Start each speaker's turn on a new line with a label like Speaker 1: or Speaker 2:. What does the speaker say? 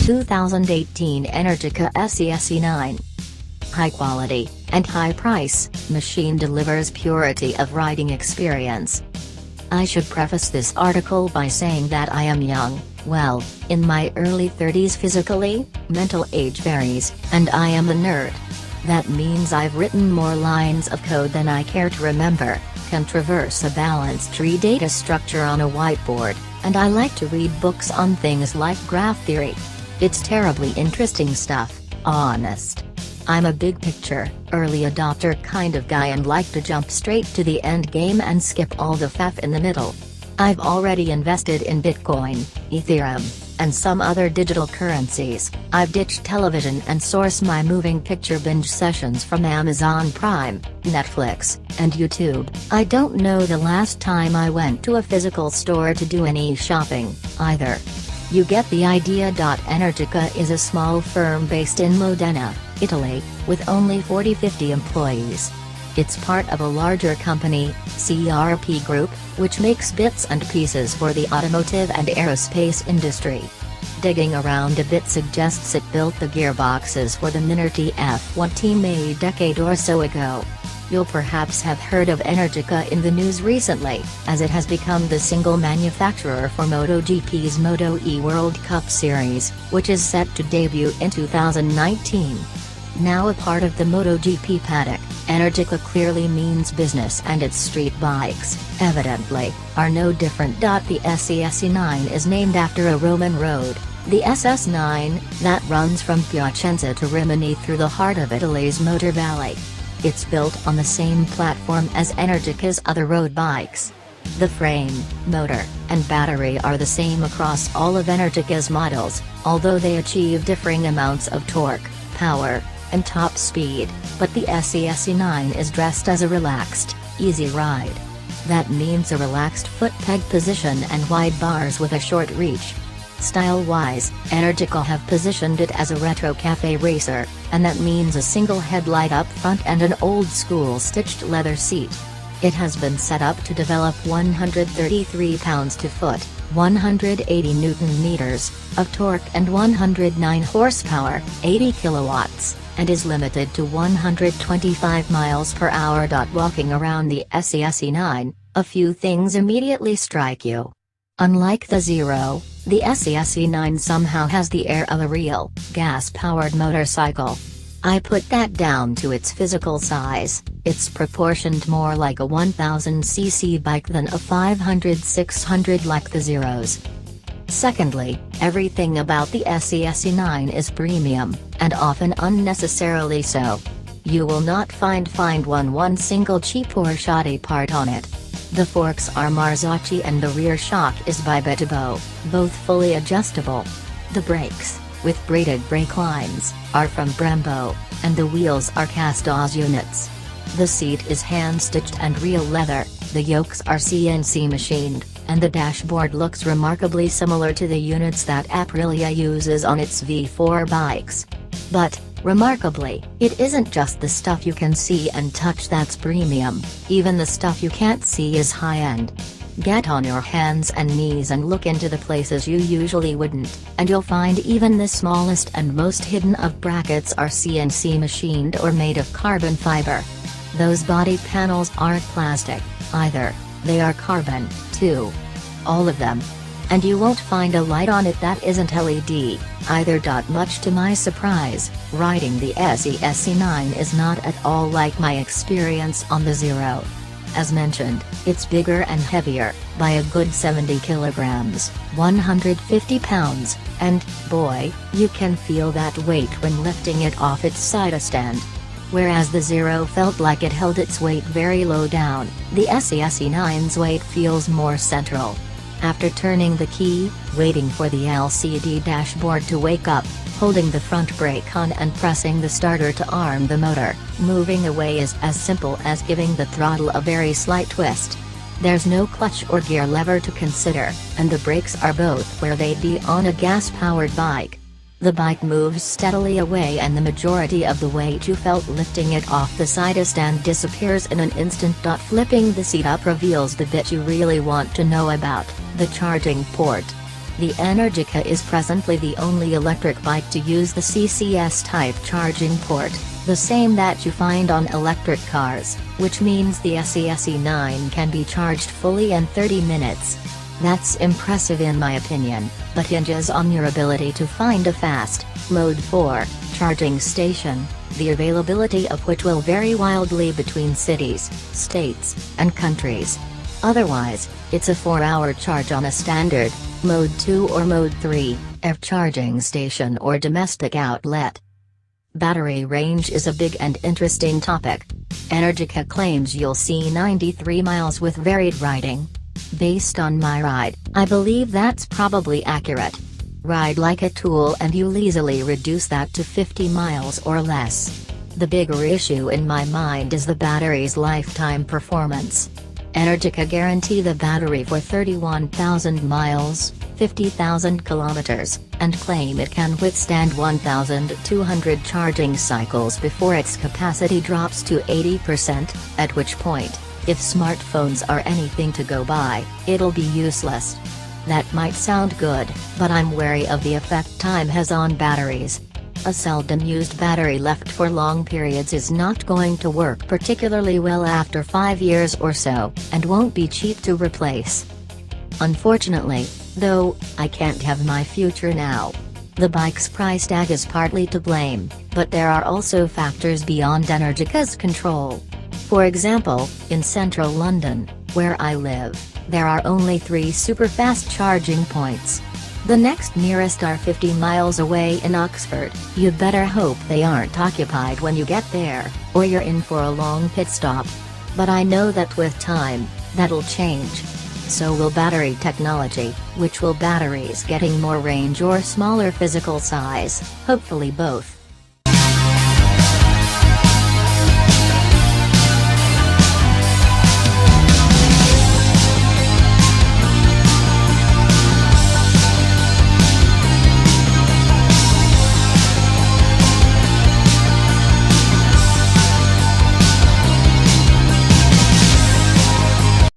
Speaker 1: 2018 Energica Esse Esse 9. High quality, and high price, machine delivers purity of riding experience. I should preface this article by saying that I am young, well, in my early 30s physically, mental age varies, and I am a nerd. That means I've written more lines of code than I care to remember, can traverse a balanced tree data structure on a whiteboard, and I like to read books on things like graph theory. It's terribly interesting stuff, honest. I'm a big picture, early adopter kind of guy and like to jump straight to the end game and skip all the faff in the middle. I've already invested in Bitcoin, Ethereum, and some other digital currencies. I've ditched television and source my moving picture binge sessions from Amazon Prime, Netflix, and YouTube. I don't know the last time I went to a physical store to do any shopping, either. You get the idea. Energica is a small firm based in Modena, Italy, with only 40-50 employees. It's part of a larger company, CRP Group, which makes bits and pieces for the automotive and aerospace industry. Digging around a bit suggests it built the gearboxes for the Minardi F1 team a decade or so ago. You'll perhaps have heard of Energica in the news recently, as it has become the single manufacturer for MotoGP's Moto E World Cup Series, which is set to debut in 2019. Now a part of the MotoGP paddock, Energica clearly means business, and its street bikes, evidently, are no different. The Esse Esse 9 is named after a Roman road, the SS9, that runs from Piacenza to Rimini through the heart of Italy's Motor Valley. It's built on the same platform as Energica's other road bikes. The frame, motor, and battery are the same across all of Energica's models, although they achieve differing amounts of torque, power, and top speed, but the Esse Esse 9 is dressed as a relaxed, easy ride. That means a relaxed foot peg position and wide bars with a short reach. Style-wise, Energica have positioned it as a retro cafe racer, and that means a single headlight up front and an old-school stitched leather seat. It has been set up to develop 133 pounds-to-foot, 180 Newton-meters, of torque and 109 horsepower, 80 kilowatts, and is limited to 125 miles per hour. Walking around the Esse Esse 9, a few things immediately strike you. Unlike the Zero, the Esse Esse 9 somehow has the air of a real, gas-powered motorcycle. I put that down to its physical size. It's proportioned more like a 1000cc bike than a 500-600 like the Zeros. Secondly, everything about the Esse Esse 9 is premium, and often unnecessarily so. You will not find one single cheap or shoddy part on it. The forks are Marzocchi and the rear shock is by Betobo, both fully adjustable. The brakes, with braided brake lines, are from Brembo, and the wheels are cast-oz units. The seat is hand-stitched and real leather, the yokes are CNC machined, and the dashboard looks remarkably similar to the units that Aprilia uses on its V4 bikes. But, remarkably, it isn't just the stuff you can see and touch that's premium, even the stuff you can't see is high-end. Get on your hands and knees and look into the places you usually wouldn't, and you'll find even the smallest and most hidden of brackets are CNC machined or made of carbon fiber. Those body panels aren't plastic, either, they are carbon, too. All of them. And you won't find a light on it that isn't LED, either. Much to my surprise, riding the Esse Esse 9 is not at all like my experience on the Zero. As mentioned, it's bigger and heavier, by a good 70 kilograms, 150 pounds, and, boy, you can feel that weight when lifting it off its side stand. Whereas the Zero felt like it held its weight very low down, the Esse Esse 9's weight feels more central. After turning the key, waiting for the LCD dashboard to wake up, holding the front brake on and pressing the starter to arm the motor, moving away is as simple as giving the throttle a very slight twist. There's no clutch or gear lever to consider, and the brakes are both where they'd be on a gas-powered bike. The bike moves steadily away and the majority of the weight you felt lifting it off the side stand disappears in an instant. Flipping the seat up reveals the bit you really want to know about, the charging port. The Energica is presently the only electric bike to use the CCS-type charging port, the same that you find on electric cars, which means the Esse Esse 9 can be charged fully in 30 minutes. That's impressive in my opinion, but hinges on your ability to find a fast, Mode 4, charging station, the availability of which will vary wildly between cities, states, and countries. Otherwise, it's a 4-hour charge on a standard, Mode 2 or Mode 3, EV charging station or domestic outlet. Battery range is a big and interesting topic. Energica claims you'll see 93 miles with varied riding. Based on my ride, I believe that's probably accurate. Ride like a tool and you'll easily reduce that to 50 miles or less. The bigger issue in my mind is the battery's lifetime performance. Energica guarantee the battery for 31,000 miles, 50,000 kilometers, and claim it can withstand 1,200 charging cycles before its capacity drops to 80%, at which point, if smartphones are anything to go by, it'll be useless. That might sound good, but I'm wary of the effect time has on batteries. A seldom used battery left for long periods is not going to work particularly well after 5 years or so, and won't be cheap to replace. Unfortunately, though, I can't have my future now. The bike's price tag is partly to blame, but there are also factors beyond Energica's control. For example, in central London, where I live, there are only 3 super-fast charging points. The next nearest are 50 miles away in Oxford. You better hope they aren't occupied when you get there, or you're in for a long pit stop. But I know that with time, that'll change. So will battery technology, which will batteries getting more range or smaller physical size, hopefully both.